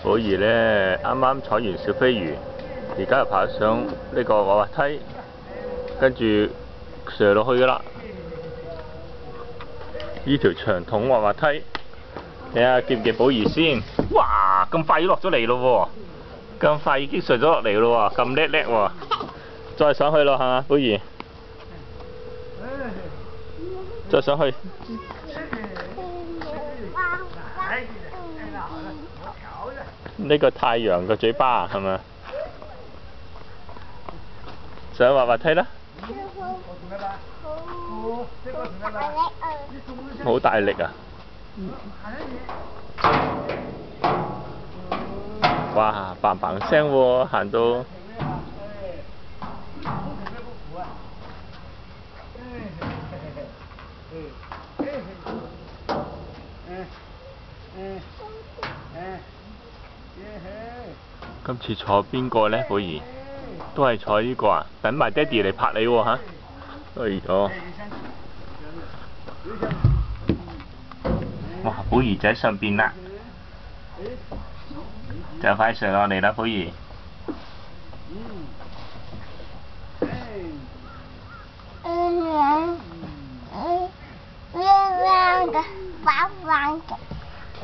寶兒咧啱啱坐完小飛魚，而家又爬上呢個滑滑梯，跟住上落去噶啦。呢條長筒滑滑梯，睇下見唔見寶兒先？哇！咁快已經落咗嚟咯喎，咁快已經上咗落嚟咯喎，咁叻叻喎！再上去咯嚇，寶兒，再上去。呢個太陽嘅嘴巴係咪？上滑滑梯啦！好大力啊！哇，bang bang聲喎，行到。今次坐邊個呢？寶兒都係坐呢個啊！等埋爹哋嚟拍你喎嚇！哎呦！哇！寶兒就喺上邊啦，就快上落嚟啦，寶兒。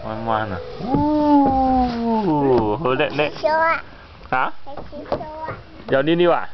彎彎啊！好叻叻！嚇？有溜溜啊？